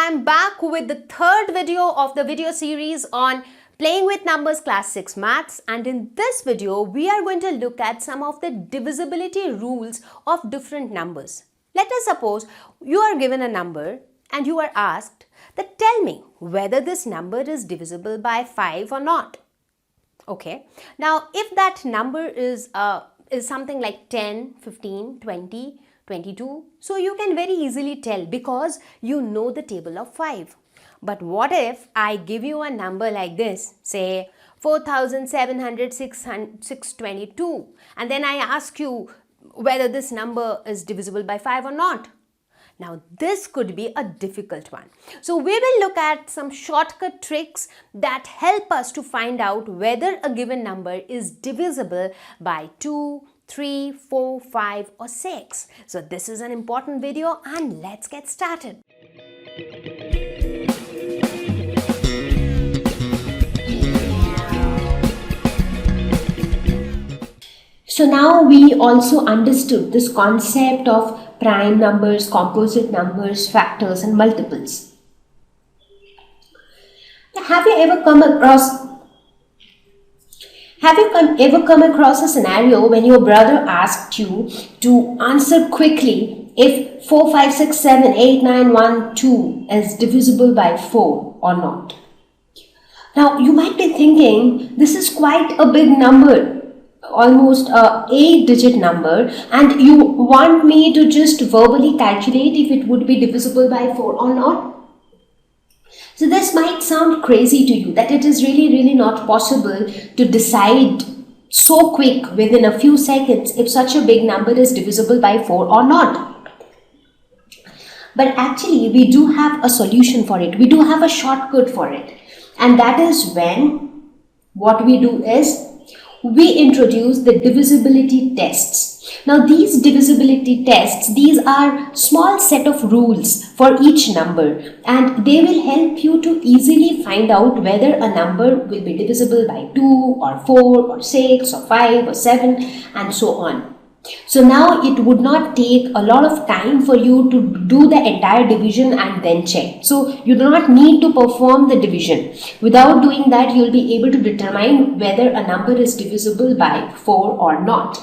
I'm back with the third video of the video series on Playing with Numbers Class 6 Maths, and in this video we are going to look at some of the divisibility rules of different numbers. Let us suppose you are given a number and you are asked that tell me whether this number is divisible by 5 or not. Okay, now if that number is something like 10, 15, 20, 22, so you can very easily tell because you know the table of 5. But what if I give you a number like this, say 4,706,622, and then I ask you whether this number is divisible by 5 or not? Now this could be a difficult one. So we will look at some shortcut tricks that help us to find out whether a given number is divisible by 2, 3, 4, 5 or 6. So this is an important video and let's get started. So now we also understood this concept of prime numbers, composite numbers, factors and multiples. Have you ever come across a scenario when your brother asked you to answer quickly if 4, 5, 6, 7, 8, 9, 1, 2 is divisible by 4 or not? Now you might be thinking this is quite a big number, almost a 8-digit number, and you want me to just verbally calculate if it would be divisible by 4 or not? So this might sound crazy to you, that it is really not possible to decide so quick within a few seconds if such a big number is divisible by 4 or not. But actually we do have a solution for it. We do have a shortcut for it. And that is when what we do is we introduce the divisibility tests. Now these divisibility tests, these are small set of rules for each number, and they will help you to easily find out whether a number will be divisible by 2 or 4 or 6 or 5 or 7 and so on. So now it would not take a lot of time for you to do the entire division and then check. So you do not need to perform the division. Without doing that, you will be able to determine whether a number is divisible by 4 or not.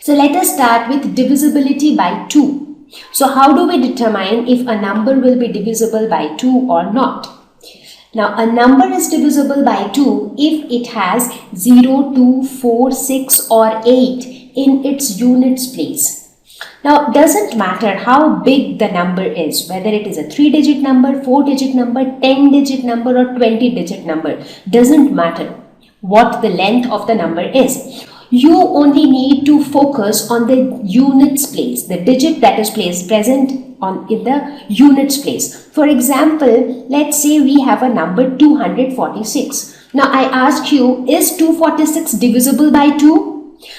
So let us start with divisibility by 2. So how do we determine if a number will be divisible by 2 or not? Now a number is divisible by 2 if it has 0, 2, 4, 6 or 8 in its units place. Now doesn't matter how big the number is, whether it is a 3-digit number, 4-digit number, 10-digit number or 20-digit number, doesn't matter what the length of the number is. You only need to focus on the units place, the digit that is present in the units place. For example, let's say we have a number 246. Now I ask you, is 246 divisible by 2?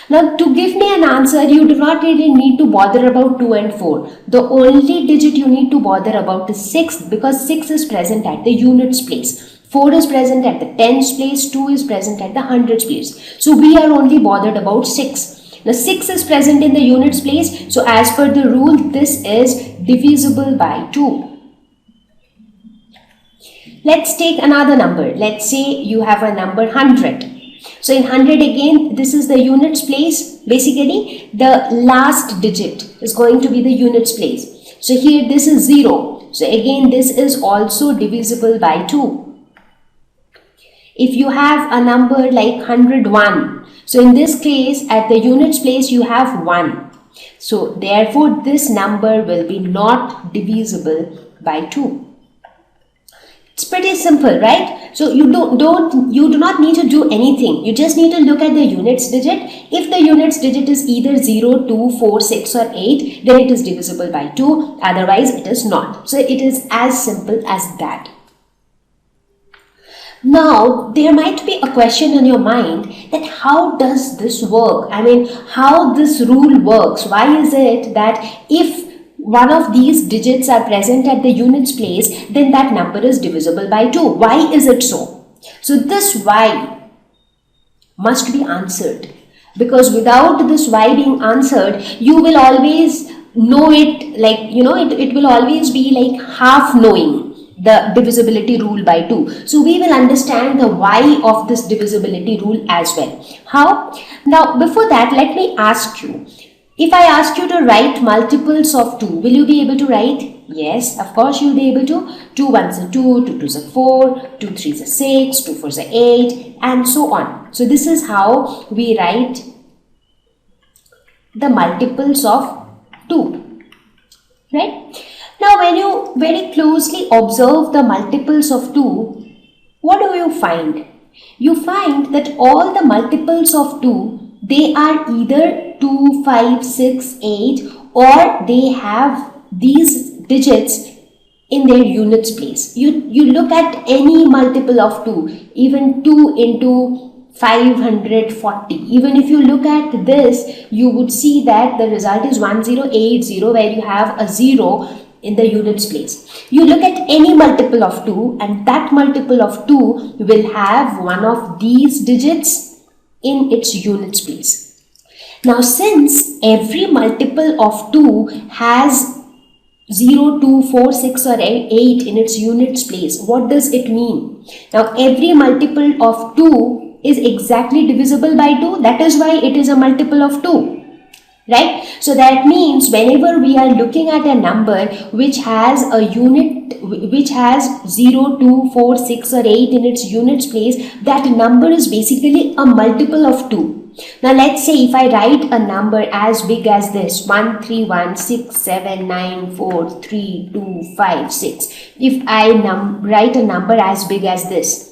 Now to give me an answer, you do not really need to bother about 2 and 4. The only digit you need to bother about is 6, because 6 is present at the units place. 4 is present at the tens place, 2 is present at the hundreds place. So we are only bothered about 6. Now 6 is present in the units place, so as per the rule, this is divisible by 2. Let's take another number. Let's say you have a number 100. So in 100 again, this is the units place. Basically, the last digit is going to be the units place. So here this is 0. So again, this is also divisible by 2. If you have a number like 101, so in this case, at the units place, you have 1. So therefore, this number will be not divisible by 2. It's pretty simple, right? So you do not need to do anything. You just need to look at the units digit. If the units digit is either 0, 2, 4, 6 or 8, then it is divisible by 2. Otherwise, it is not. So it is as simple as that. Now, there might be a question in your mind that how does this work? I mean, how this rule works? Why is it that if one of these digits are present at the units place, then that number is divisible by 2? Why is it so? So this why must be answered, because without this why being answered, you will always know it, like, it will always be like half knowing the divisibility rule by 2. So we will understand the why of this divisibility rule as well. How? Now, before that, let me ask you, if I ask you to write multiples of 2, will you be able to write? Yes, of course you'll be able to. 2 ones are 2, 2 twos are 4, 2 threes are 6, 2 fours are 8, and so on. So this is how we write the multiples of 2, right? Now, when you very closely observe the multiples of 2, what do you find? You find that all the multiples of 2, they are either 2, 5, 6, 8, or they have these digits in their units place. You look at any multiple of 2, even 2 into 540. Even if you look at this, you would see that the result is 1080, where you have a 0 in the units place. You look at any multiple of 2, and that multiple of 2 will have one of these digits in its units place. Now, since every multiple of 2 has 0, 2, 4, 6 or 8 in its units place, what does it mean? Now, every multiple of 2 is exactly divisible by 2. That is why it is a multiple of 2. Right? So that means whenever we are looking at a number which has a unit, which has 0, 2, 4, 6 or 8 in its units place, that number is basically a multiple of 2. Now let's say if I write a number as big as this, 1, 3, 1, 6, 7, 9, 4, 3, 2, 5, 6. If I write a number as big as this,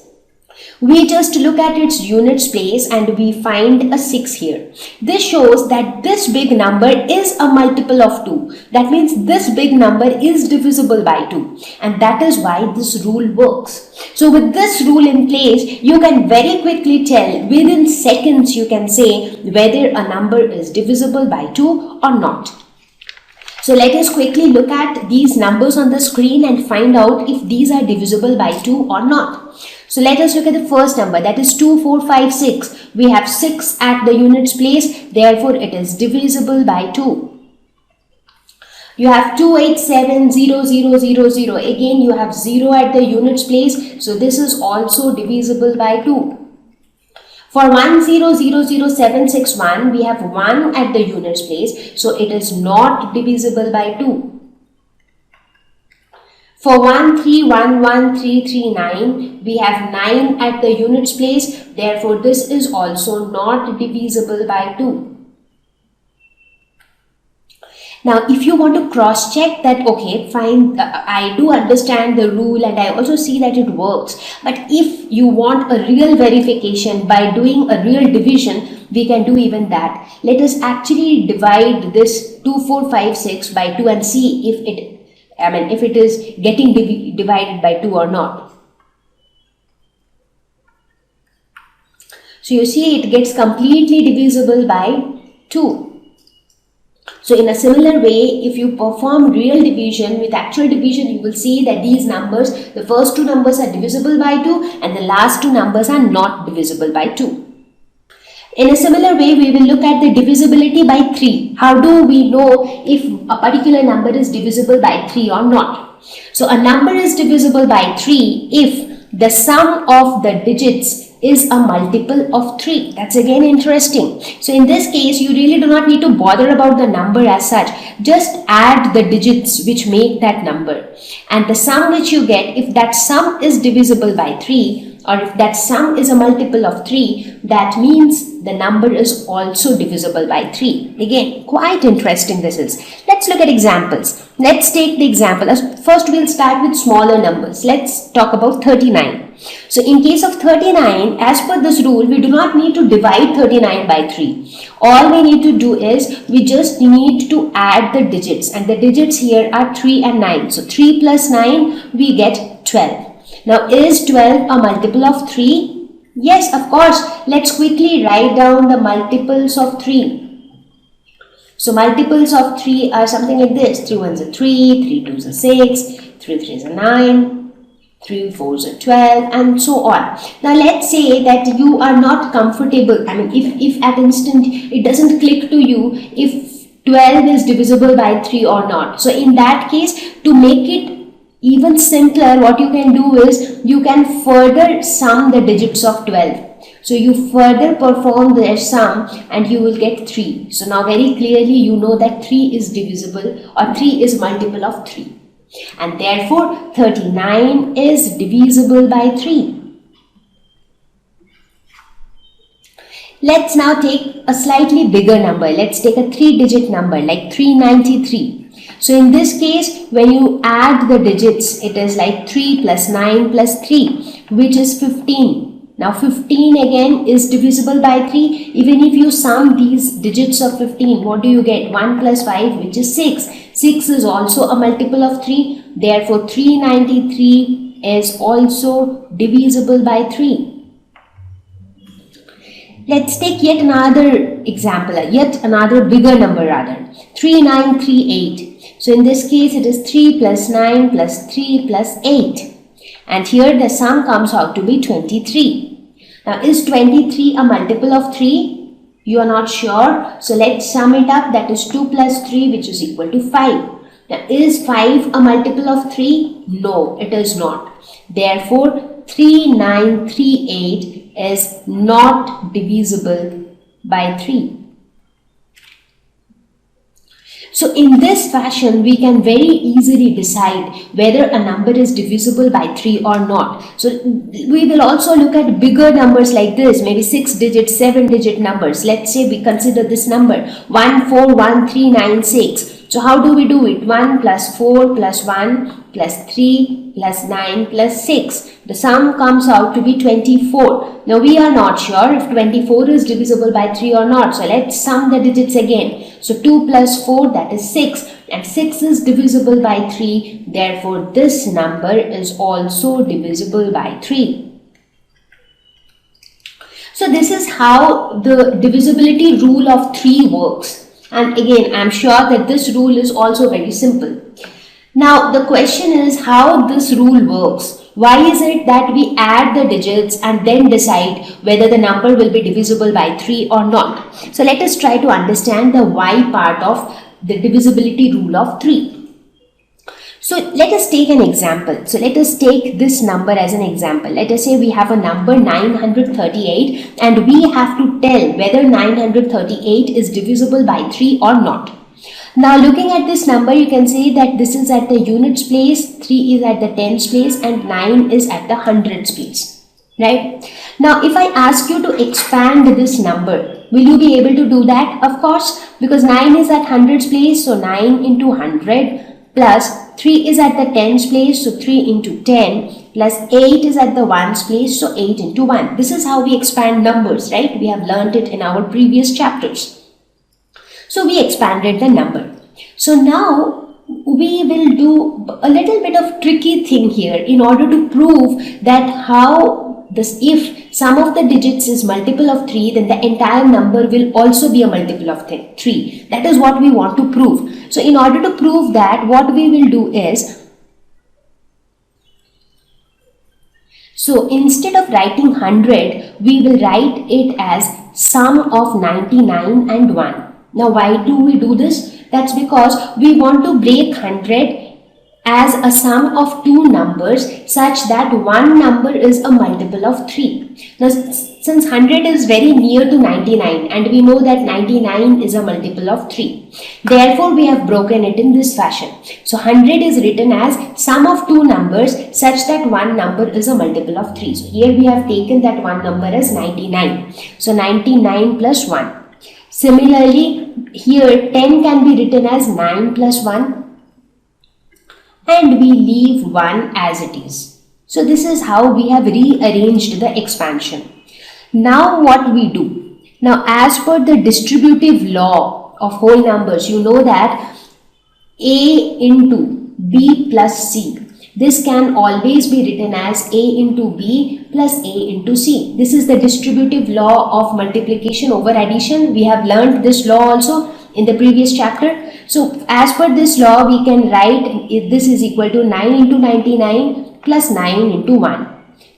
we just look at its units place and we find a 6 here. This shows that this big number is a multiple of 2. That means this big number is divisible by 2. And that is why this rule works. So with this rule in place, you can very quickly tell, within seconds you can say whether a number is divisible by 2 or not. So let us quickly look at these numbers on the screen and find out if these are divisible by 2 or not. So let us look at the first number, that is 2, 4, 5, 6. We have 6 at the units place, therefore it is divisible by 2. You have 2, 8, 7, 0, 0, 0, 0. Again you have 0 at the units place, so this is also divisible by 2. For 1, 0, 0, 0, 7, 6, 1, we have 1 at the units place, so it is not divisible by 2. For 1, 3, 1, 1, 3, 3, 9, we have 9 at the units place, therefore this is also not divisible by 2. Now, if you want to cross check that, okay, fine, I do understand the rule and I also see that it works. But if you want a real verification by doing a real division, we can do even that. Let us actually divide this 2, 4, 5, 6 by 2 and see if it is getting divided by 2 or not. So you see it gets completely divisible by 2. So in a similar way, if you perform real division with actual division, you will see that these numbers, the first two numbers are divisible by 2 and the last two numbers are not divisible by 2. In a similar way, we will look at the divisibility by 3. How do we know if a particular number is divisible by 3 or not? So a number is divisible by 3 if the sum of the digits is a multiple of 3. That's again interesting. So in this case, you really do not need to bother about the number as such. Just add the digits which make that number. And the sum which you get, if that sum is divisible by 3, or if that sum is a multiple of 3, that means the number is also divisible by 3. Again, quite interesting this is. Let's look at examples. Let's take the example. First, we'll start with smaller numbers. Let's talk about 39. So in case of 39, as per this rule, we do not need to divide 39 by 3. All we need to do is, we just need to add the digits. And the digits here are 3 and 9. So 3 plus 9, we get 12. Now, is 12 a multiple of 3? Yes, of course. Let's quickly write down the multiples of 3. So, multiples of 3 are something like this. 3 ones are 3, 3 twos are 6, 3 threes are 9, 3 fours are 12, and so on. Now, let's say that you are not comfortable. I mean, if at instant it doesn't click to you, if 12 is divisible by 3 or not. So in that case, to make it even simpler, what you can do is you can further sum the digits of 12. So you further perform their sum and you will get 3. So now very clearly you know that 3 is divisible, or 3 is multiple of 3. And therefore 39 is divisible by 3. Let's now take a slightly bigger number. Let's take a 3-digit number like 393. So in this case, when you add the digits, it is like 3 plus 9 plus 3, which is 15. Now 15 again is divisible by 3. Even if you sum these digits of 15, what do you get? 1 plus 5, which is 6. 6 is also a multiple of 3. Therefore 393 is also divisible by 3. Let's take yet another example, yet another bigger number rather, 3938. So in this case it is 3 plus 9 plus 3 plus 8. And here the sum comes out to be 23. Now is 23 a multiple of 3? You are not sure. So let's sum it up. That is 2 plus 3, which is equal to 5. Now is 5 a multiple of 3? No, it is not. Therefore 3938 is not divisible by 3. So in this fashion, we can very easily decide whether a number is divisible by 3 or not. So we will also look at bigger numbers like this, maybe 6-digit, 7-digit numbers. Let's say we consider this number 141396. So how do we do it? 1 plus 4 plus 1 plus 3 plus 9 plus 6. The sum comes out to be 24. Now we are not sure if 24 is divisible by 3 or not. So let's sum the digits again. So 2 plus 4, that is 6. And 6 is divisible by 3. Therefore this number is also divisible by 3. So this is how the divisibility rule of 3 works. And again, I am sure that this rule is also very simple. Now the question is how this rule works. Why is it that we add the digits and then decide whether the number will be divisible by 3 or not? So let us try to understand the why part of the divisibility rule of 3. So let us take an example. So let us take this number as an example. Let us say we have a number 938 and we have to tell whether 938 is divisible by 3 or not. Now looking at this number, you can say that this is at the units place, 3 is at the tens place and 9 is at the hundreds place. Right? Now if I ask you to expand this number, will you be able to do that? Of course, because 9 is at hundreds place, so 9 into 100 plus 3 is at the tens place, so 3 into 10 plus 8 is at the ones place, so 8 into 1. This is how we expand numbers, right? We have learned it in our previous chapters. So we expanded the number. So now we will do a little bit of tricky thing here in order to prove that how this, if sum of the digits is multiple of 3, then the entire number will also be a multiple of 3. That is what we want to prove. So in order to prove that, what we will do is, so instead of writing 100, we will write it as sum of 99 and 1. Now why do we do this? That's because we want to break 100 as a sum of two numbers such that one number is a multiple of 3. Now since 100 is very near to 99 and we know that 99 is a multiple of 3. Therefore we have broken it in this fashion. So 100 is written as sum of two numbers such that one number is a multiple of 3. So here we have taken that one number as 99. So 99 plus 1. Similarly, here 10 can be written as 9 plus 1 and we leave 1 as it is. So this is how we have rearranged the expansion. Now what we do? Now as per the distributive law of whole numbers, you know that A into B plus C. This can always be written as A into B plus A into C. This is the distributive law of multiplication over addition. We have learned this law also in the previous chapter. So as per this law, we can write this is equal to 9 into 99 plus 9 into 1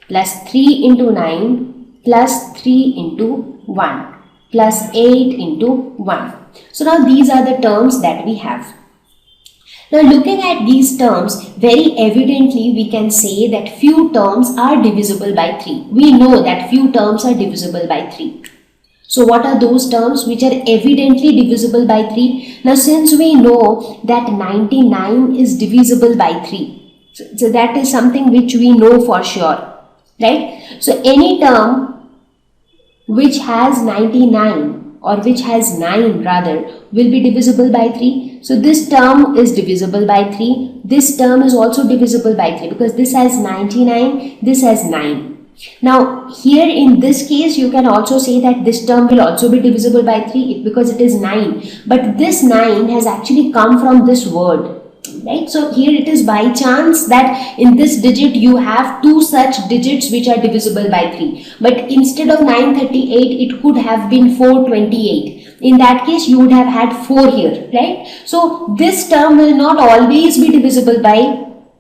plus 3 into 9 plus 3 into 1 plus 8 into 1. So now these are the terms that we have. Now looking at these terms, very evidently we can say that few terms are divisible by 3. We know that few terms are divisible by 3. So what are those terms which are evidently divisible by 3? Now since we know that 99 is divisible by 3, so that is something which we know for sure, right? So any term which has 99 or which has 9 rather will be divisible by 3. So this term is divisible by 3. This term is also divisible by 3 because this has 99, this has 9. Now here in this case you can also say that this term will also be divisible by 3 because it is 9. But this 9 has actually come from this word. Right, so here it is by chance that in this digit you have two such digits which are divisible by 3, but instead of 938 it could have been 428. In that case you would have had 4 here, right? So this term will not always be divisible by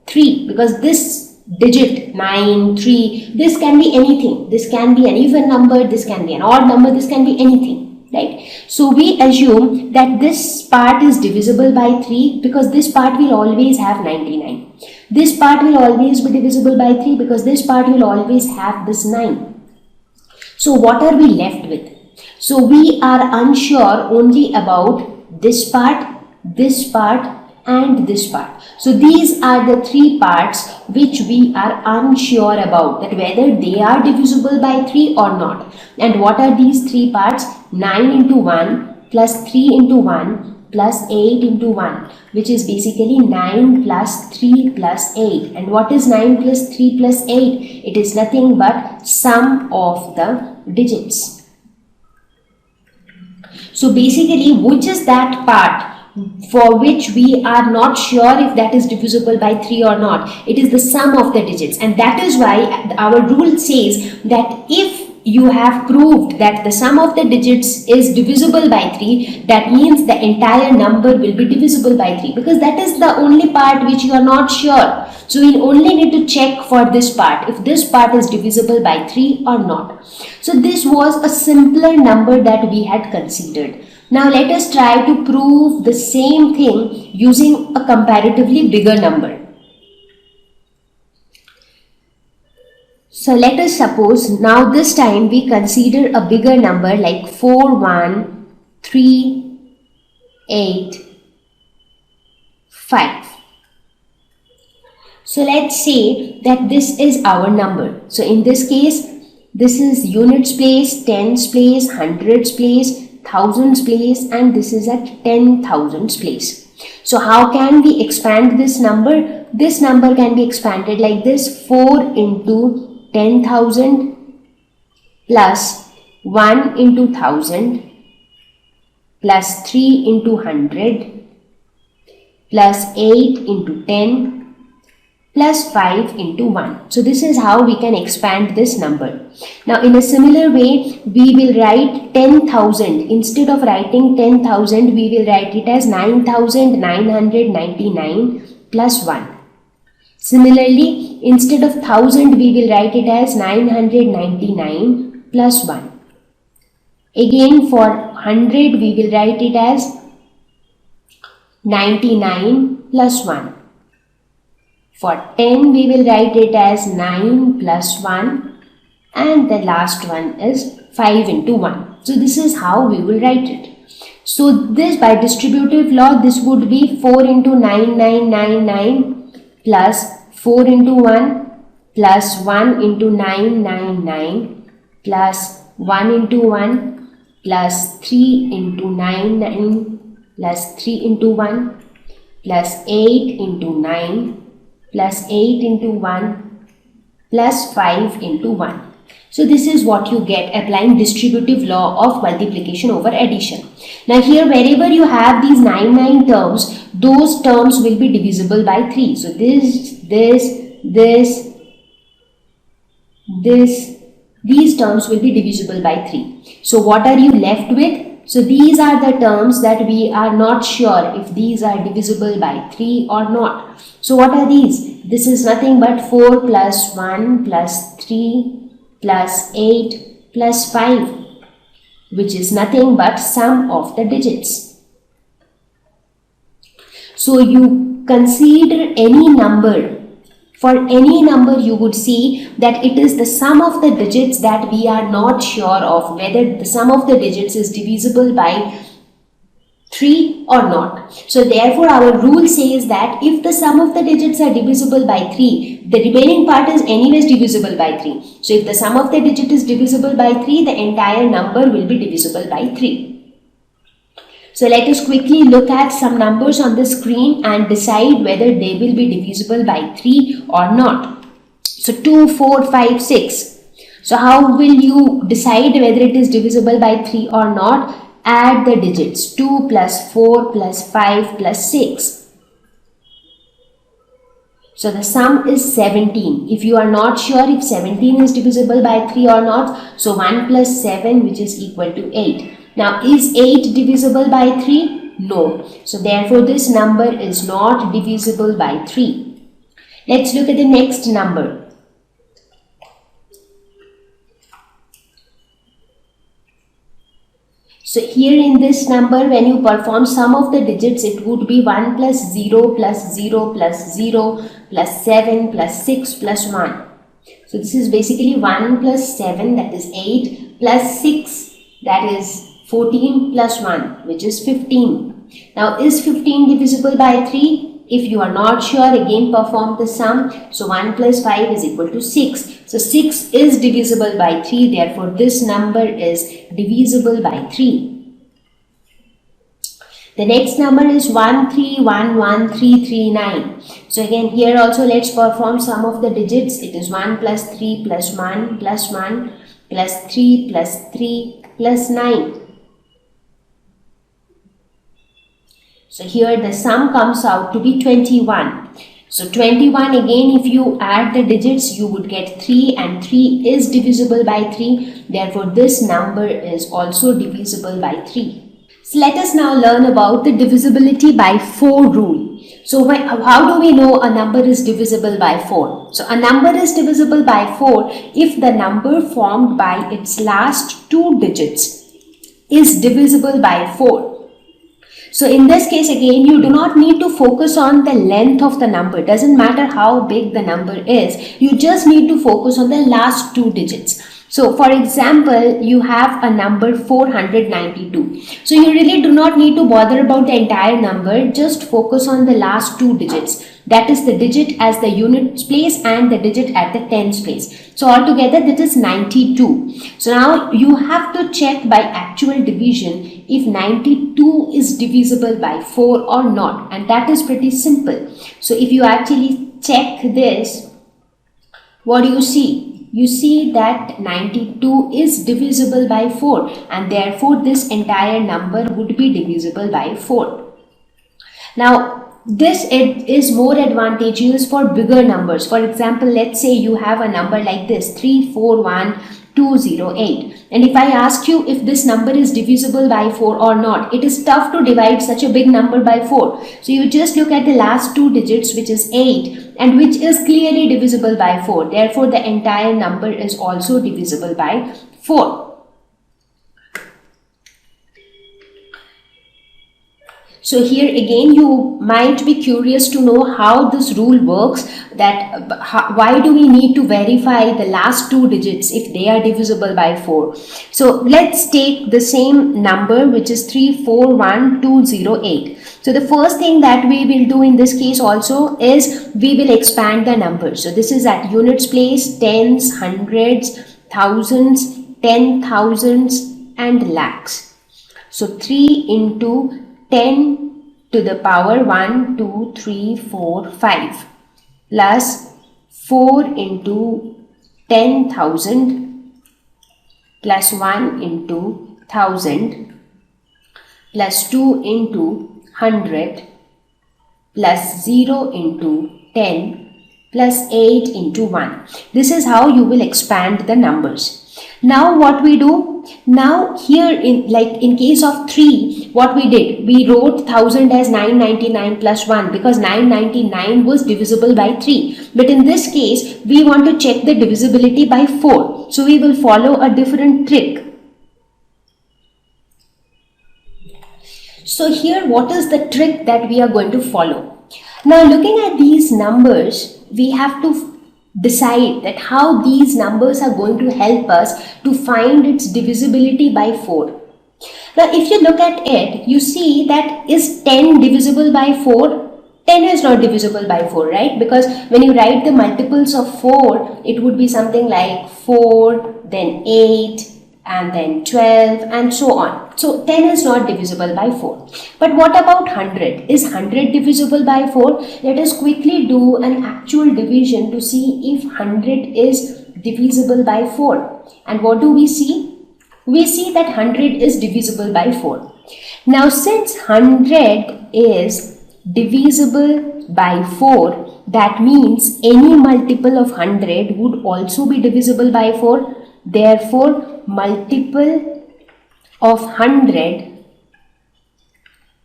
3 because this digit 9, 3, this can be anything. This can be an even number, this can be an odd number, this can be anything. Right? So we assume that this part is divisible by 3 because this part will always have 99. This part will always be divisible by 3 because this part will always have this 9. So what are we left with? So we are unsure only about this part and this part. So these are the 3 parts which we are unsure about, that whether they are divisible by 3 or not. And what are these 3 parts? 9 into 1 plus 3 into 1 plus 8 into 1, which is basically 9 plus 3 plus 8. And what is 9 plus 3 plus 8? It is nothing but sum of the digits. So basically, which is that part for which we are not sure if that is divisible by 3 or not? It is the sum of the digits, and that is why our rule says that if you have proved that the sum of the digits is divisible by 3, that means the entire number will be divisible by 3, because that is the only part which you are not sure. So we only need to check for this part, if this part is divisible by 3 or not. So this was a simpler number that we had considered. Now let us try to prove the same thing using a comparatively bigger number. So let us suppose now this time we consider a bigger number like 4138 So let's say that this is our number. So in this case, this is units place, tens place, hundreds place, thousands place, and this is at 10,000s place. So how can we expand this number? This number can be expanded like this: 4 into 10,000 plus 1 into 1000 plus 3 into 100 plus 8 into 10 plus 5 into 1. So this is how we can expand this number. Now in a similar way, we will write 10,000. Instead of writing 10,000, we will write it as 9,999 plus 1. Similarly, instead of 1000, we will write it as 999 plus 1. Again, for 100, we will write it as 99 plus 1. For 10, we will write it as 9 plus 1. And the last one is 5 into 1. So this is how we will write it. So this, by distributive law, this would be 4 into 9999 plus 4 into 1 plus 1 into 999 plus 1 into 1 plus 3 into 99 plus 3 into 1 plus 8 into 9 plus 8 into 1 plus 5 into 1. So this is what you get applying distributive law of multiplication over addition. Now here, wherever you have these 99 terms, those terms will be divisible by 3. So these terms will be divisible by 3. So what are you left with? So these are the terms that we are not sure if these are divisible by 3 or not. So what are these? This is nothing but 4 plus 1 plus 3 plus 8 plus 5. which is nothing but sum of the digits. So you consider any number. For any number, you would see that it is the sum of the digits that we are not sure of whether the sum of the digits is divisible by 3 or not. So therefore our rule says that if the sum of the digits are divisible by 3, the remaining part is anyways divisible by 3. So if the sum of the digit is divisible by 3, the entire number will be divisible by 3. So let us quickly look at some numbers on the screen and decide whether they will be divisible by 3 or not. So 2, 4, 5, 6. So how will you decide whether it is divisible by 3 or not? Add the digits 2 plus 4 plus 5 plus 6. So the sum is 17. If you are not sure if 17 is divisible by 3 or not, so 1 plus 7, which is equal to 8. Now is 8 divisible by 3? No. So therefore this number is not divisible by 3. Let's look at the next number. So here in this number, when you perform sum of the digits, it would be 1 plus 0 plus 0 plus 0 plus 7 plus 6 plus 1. So this is basically 1 plus 7, that is 8, plus 6, that is 14 plus 1, which is 15. Now is 15 divisible by 3? If you are not sure, again perform the sum. So 1 plus 5 is equal to 6. So 6 is divisible by 3. Therefore, this number is divisible by 3. The next number is 131139. So again, here also let's perform sum of the digits. It is 1 plus 3 plus 1 plus 1 plus 3 plus 3 plus 9. So here the sum comes out to be 21. So 21, again if you add the digits, you would get 3, and 3 is divisible by 3. Therefore this number is also divisible by 3. So let us now learn about the divisibility by 4 rule. So how do we know a number is divisible by 4? So a number is divisible by 4 if the number formed by its last 2 digits is divisible by 4. So in this case, again, you do not need to focus on the length of the number. It doesn't matter how big the number is. You just need to focus on the last 2 digits. So for example, you have a number 492. So you really do not need to bother about the entire number. Just focus on the last 2 digits. That is the digit as the units place and the digit at the tens place. So altogether that is 92. So now you have to check by actual division if 92 is divisible by 4 or not, and that is pretty simple. So if you actually check this, what do you see? You see that 92 is divisible by 4, and therefore this entire number would be divisible by 4. Now this is more advantageous for bigger numbers. For example, let's say you have a number like this 341208, and if I ask you if this number is divisible by 4 or not, it is tough to divide such a big number by 4. So you just look at the last 2 digits, which is 8, and which is clearly divisible by 4. Therefore the entire number is also divisible by 4. So here again you might be curious to know how this rule works, that why do we need to verify the last 2 digits if they are divisible by 4. So let's take the same number, which is 341208. So the first thing that we will do in this case also is we will expand the numbers. So this is at units place, tens, hundreds, thousands, 10,000s and lakhs. So 3 into 10 to the power 1, 2, 3, 4, 5 plus 4 into 10,000 plus 1 into 1,000 plus 2 into 100 plus 0 into 10 plus 8 into 1. This is how you will expand the numbers. Now what we do? Now here in case of 3, what we did? We wrote 1000 as 999 plus 1 because 999 was divisible by 3. But in this case, we want to check the divisibility by 4. So we will follow a different trick. So here, what is the trick that we are going to follow? Now, looking at these numbers, we have to decide that how these numbers are going to help us to find its divisibility by 4. Now, if you look at it, you see that is 10 divisible by 4? 10 is not divisible by 4, right? Because when you write the multiples of 4, it would be something like 4, then 8, and then 12, and so on. So 10 is not divisible by 4. But what about 100? Is 100 divisible by 4? Let us quickly do an actual division to see if 100 is divisible by 4. And what do we see? We see that 100 is divisible by 4. Now, since 100 is divisible by 4, that means any multiple of 100 would also be divisible by 4. Therefore, multiple of 100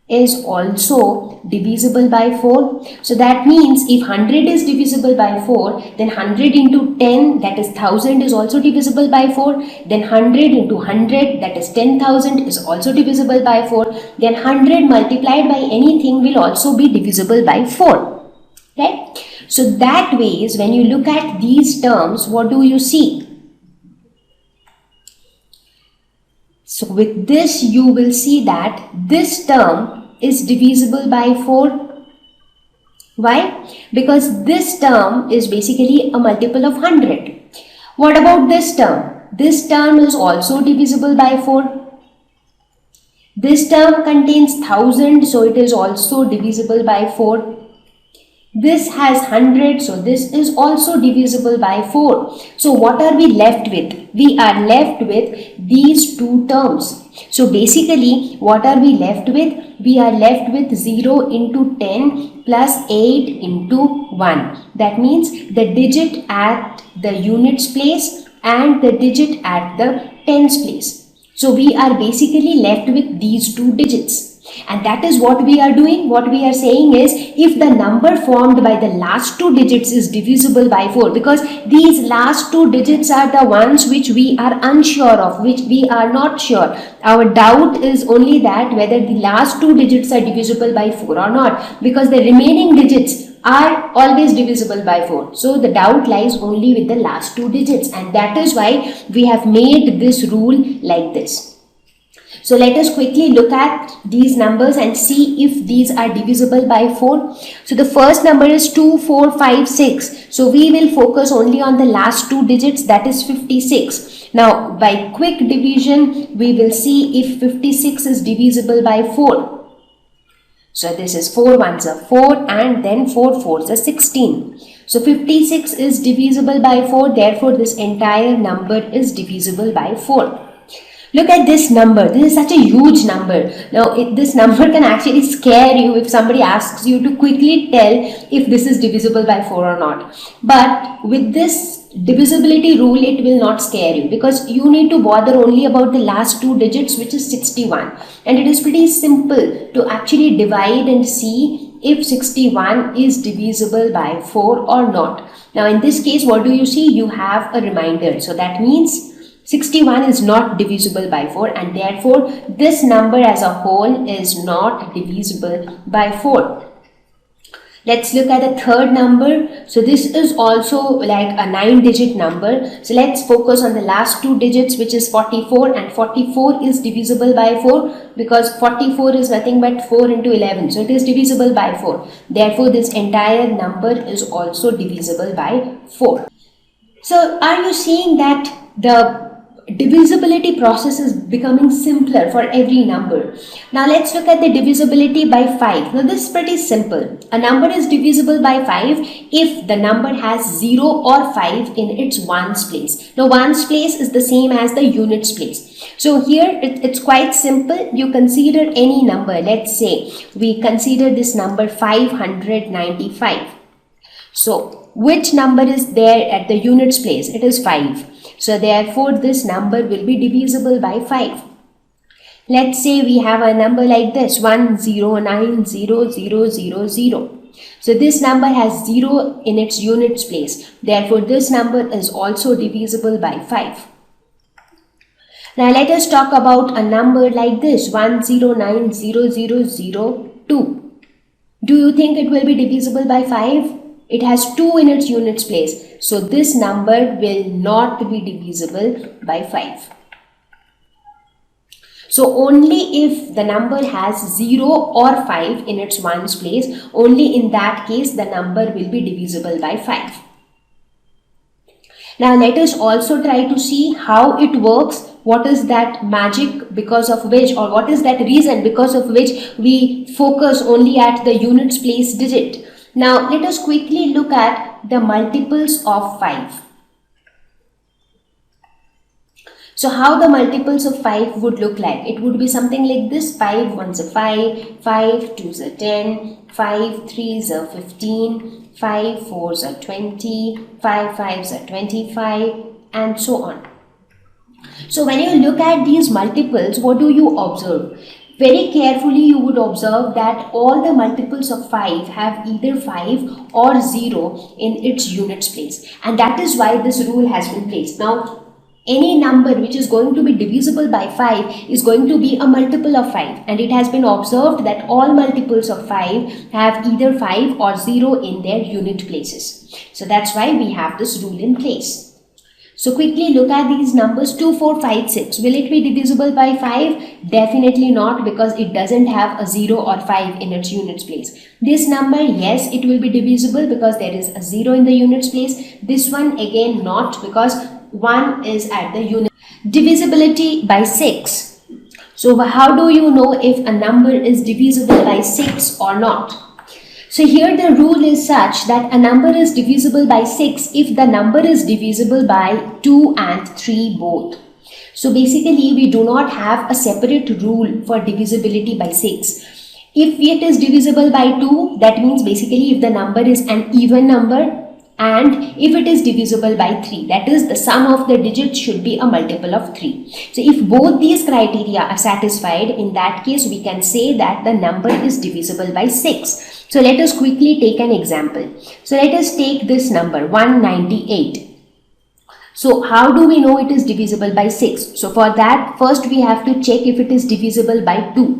is also divisible by 4. So that means if 100 is divisible by 4, then 100 into 10, that is 1000, is also divisible by 4. Then 100 into 100, that is 10,000, is also divisible by 4. Then 100 multiplied by anything will also be divisible by 4. Right? So that ways, when you look at these terms, what do you see? So with this, you will see that this term is divisible by 4. Why? Because this term is basically a multiple of 100. What about this term? This term is also divisible by 4. This term contains 1000, so it is also divisible by 4. This has 100, so this is also divisible by 4. So what are we left with? We are left with these two terms. So basically, what are we left with? We are left with 0 into 10 plus 8 into 1. That means the digit at the units place and the digit at the tens place. So we are basically left with these two digits. And that is what we are doing. What we are saying is, if the number formed by the last two digits is divisible by 4, because these last two digits are the ones which we are unsure of, which we are not sure. Our doubt is only that whether the last two digits are divisible by 4 or not, because the remaining digits are always divisible by 4. So the doubt lies only with the last two digits, and that is why we have made this rule like this. So let us quickly look at these numbers and see if these are divisible by 4. So the first number is 2, 4, 5, 6. So we will focus only on the last two digits, that is 56. Now by quick division, we will see if 56 is divisible by 4. So this is 4 ones are 4 and then 4 fours are 16. So 56 is divisible by 4. Therefore, this entire number is divisible by 4. Look at this number. This is such a huge number. Now, this number can actually scare you if somebody asks you to quickly tell if this is divisible by 4 or not. But with this divisibility rule, it will not scare you, because you need to bother only about the last two digits, which is 61. And it is pretty simple to actually divide and see if 61 is divisible by 4 or not. Now, in this case, what do you see? You have a reminder. So that means 61 is not divisible by 4, and therefore this number as a whole is not divisible by 4. Let's look at the third number. So this is also like a 9-digit number. So let's focus on the last two digits, which is 44, and 44 is divisible by 4 because 44 is nothing but 4 into 11. So it is divisible by 4. Therefore, this entire number is also divisible by 4. So are you seeing that the divisibility process is becoming simpler for every number? Now let's look at the divisibility by 5. Now this is pretty simple. A number is divisible by 5 if the number has 0 or 5 in its ones place. Now ones place is the same as the units place. So here it's quite simple. You consider any number. Let's say we consider this number 595. So which number is there at the units place? It is 5. So therefore, this number will be divisible by 5. Let's say we have a number like this, 1090000. So this number has 0 in its units place. Therefore, this number is also divisible by 5. Now let us talk about a number like this, 1090002. Do you think it will be divisible by 5? It has 2 in its units place. So this number will not be divisible by 5. So only if the number has 0 or 5 in its ones place, only in that case the number will be divisible by 5. Now let us also try to see how it works. What is that magic because of which, or what is that reason because of which we focus only at the units place digit. Now let us quickly look at the multiples of 5. So how the multiples of 5 would look like? It would be something like this: 5 ones are 5, 5 twos are 10, 5 threes are 15, 5 fours are 20, 5 fives are 25, and so on. So when you look at these multiples, what do you observe? Very carefully you would observe that all the multiples of 5 have either 5 or 0 in its units place, and that is why this rule has been placed. Now any number which is going to be divisible by 5 is going to be a multiple of 5, and it has been observed that all multiples of 5 have either 5 or 0 in their unit places. So that's why we have this rule in place. So quickly look at these numbers: 2, 4, 5, 6. Will it be divisible by 5? Definitely not, because it doesn't have a 0 or 5 in its units place. This number, yes, it will be divisible because there is a 0 in the units place. This one again not, because 1 is at the unit. Divisibility by 6. So how do you know if a number is divisible by 6 or not? So here the rule is such that a number is divisible by 6 if the number is divisible by 2 and 3 both. So basically we do not have a separate rule for divisibility by 6. If it is divisible by 2, that means basically if the number is an even number, and if it is divisible by 3, that is the sum of the digits should be a multiple of 3. So if both these criteria are satisfied, in that case we can say that the number is divisible by 6. So let us quickly take an example. So let us take this number 198. So how do we know it is divisible by 6? So for that, first we have to check if it is divisible by 2.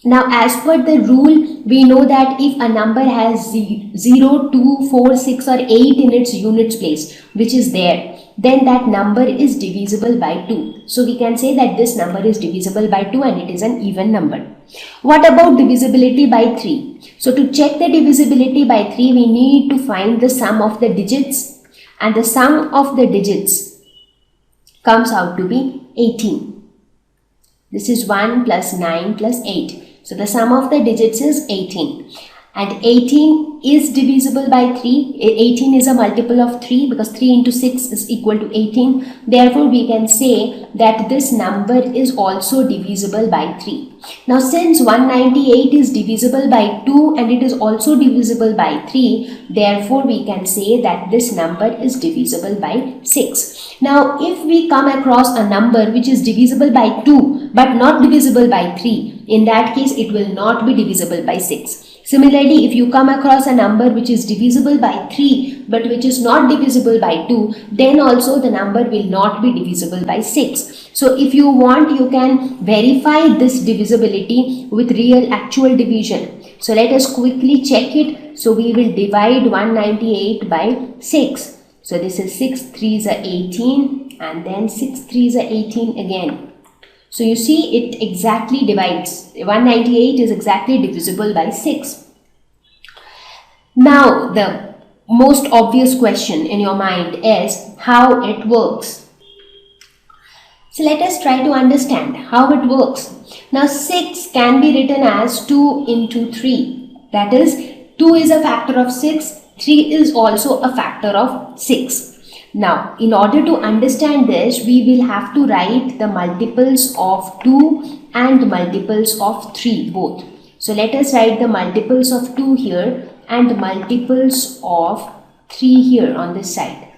Now as per the rule, we know that if a number has 0, 2, 4, 6 or 8 in its units place, which is there, then that number is divisible by 2. So we can say that this number is divisible by 2 and it is an even number. What about divisibility by 3? So to check the divisibility by 3, we need to find the sum of the digits, and the sum of the digits comes out to be 18. This is 1 plus 9 plus 8. So the sum of the digits is 18. And 18 is divisible by 3. 18 is a multiple of 3 because 3 into 6 is equal to 18. Therefore, we can say that this number is also divisible by 3. Now, since 198 is divisible by 2 and it is also divisible by 3, therefore, we can say that this number is divisible by 6. Now, if we come across a number which is divisible by 2 but not divisible by 3, in that case, it will not be divisible by 6. Similarly, if you come across a number which is divisible by 3 but which is not divisible by 2, then also the number will not be divisible by 6. So if you want, you can verify this divisibility with real actual division. So let us quickly check it. So we will divide 198 by 6. So this is 6 3s are 18 and then 6 3s are 18 again. So you see it exactly divides. 198 is exactly divisible by 6. Now the most obvious question in your mind is how it works. So let us try to understand how it works. Now 6 can be written as 2 into 3. That is, 2 is a factor of 6, 3 is also a factor of 6. Now, in order to understand this, we will have to write the multiples of 2 and multiples of 3 both. So let us write the multiples of 2 here and multiples of 3 here on this side.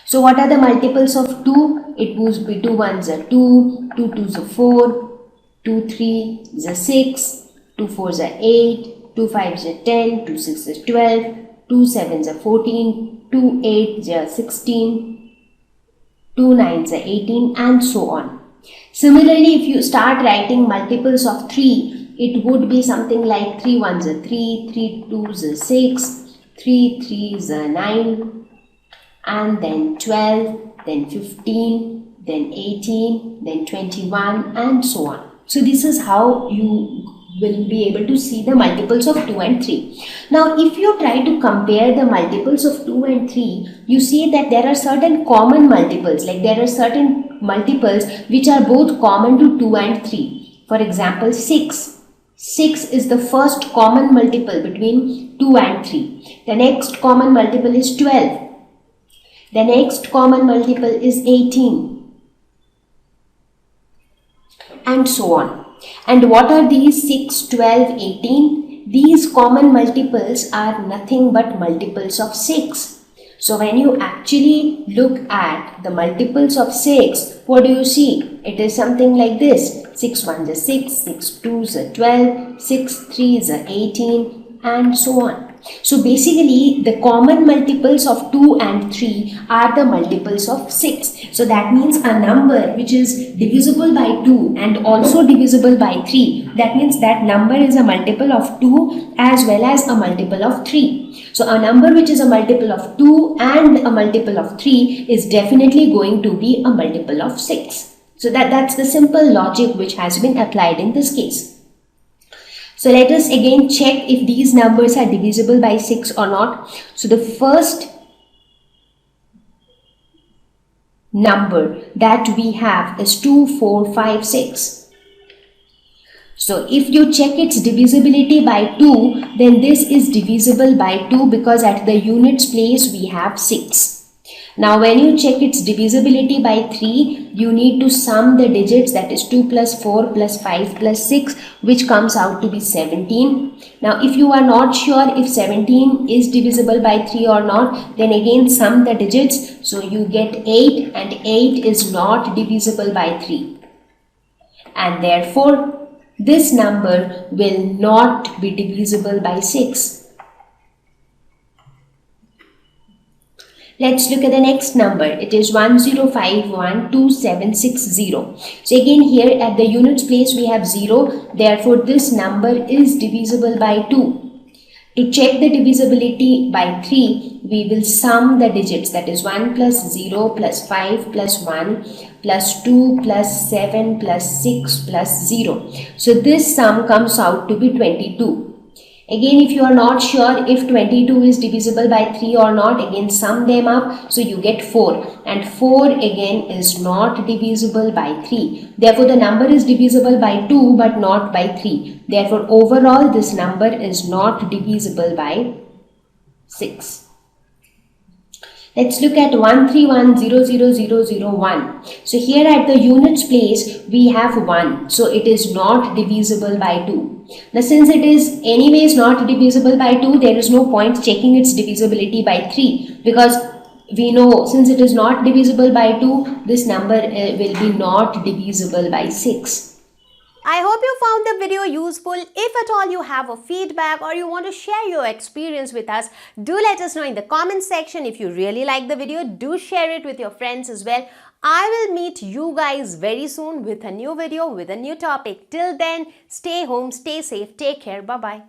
So what are the multiples of 2? It would be 2 1s are 2, 2 2s are 4, 2 3s are 6, 2 4s are 8, 2 5s are 10, 2 6s are 12, 2 7s are 14, 2 8s are 16, 2 2 nines are 18, and so on. Similarly, if you start writing multiples of 3, it would be something like 3 ones are 3, 3 twos are 6, 3 threes are 9, and then 12, then 15, then 18, then 21, and so on. So this is how you will be able to see the multiples of 2 and 3. Now, if you try to compare the multiples of 2 and 3, you see that there are certain common multiples, like there are certain multiples which are both common to 2 and 3. For example, 6. 6 is the first common multiple between 2 and 3. The next common multiple is 12. The next common multiple is 18, and so on. And what are these 6, 12, 18? These common multiples are nothing but multiples of 6. So when you actually look at the multiples of 6, what do you see? It is something like this. 6 ones are 6, 6 twos are 12, 6 threes are 18, and so on. So basically, the common multiples of 2 and 3 are the multiples of 6. So that means a number which is divisible by 2 and also divisible by 3. That means that number is a multiple of 2 as well as a multiple of 3. So a number which is a multiple of 2 and a multiple of 3 is definitely going to be a multiple of 6. So that's the simple logic which has been applied in this case. So let us again check if these numbers are divisible by 6 or not. So the first number that we have is 2, 4, 5, 6. So if you check its divisibility by 2, then this is divisible by 2 because at the units place we have 6. Now when you check its divisibility by 3, you need to sum the digits, that is 2 plus 4 plus 5 plus 6, which comes out to be 17. Now if you are not sure if 17 is divisible by 3 or not, then again sum the digits. So you get 8, and 8 is not divisible by 3. And therefore this number will not be divisible by 6. Let's look at the next number. It is 10512760. So again here at the units place we have 0. Therefore this number is divisible by 2. To check the divisibility by 3, we will sum the digits, that is 1 plus 0 plus 5 plus 1 plus 2 plus 7 plus 6 plus 0. So this sum comes out to be 22. Again, if you are not sure if 22 is divisible by 3 or not, again sum them up. So you get 4, and 4 again is not divisible by 3. Therefore, the number is divisible by 2 but not by 3. Therefore, overall this number is not divisible by 6. Let's look at 131000001. So here at the units place we have 1. So it is not divisible by 2. Now since it is anyways not divisible by 2, there is no point checking its divisibility by 3, because we know since it is not divisible by 2, this number will be not divisible by 6. I hope you found the video useful. If at all you have a feedback or you want to share your experience with us, do let us know in the comment section. If you really like the video, do share it with your friends as well. I will meet you guys very soon with a new video with a new topic. Till then, stay home, stay safe, take care, bye-bye.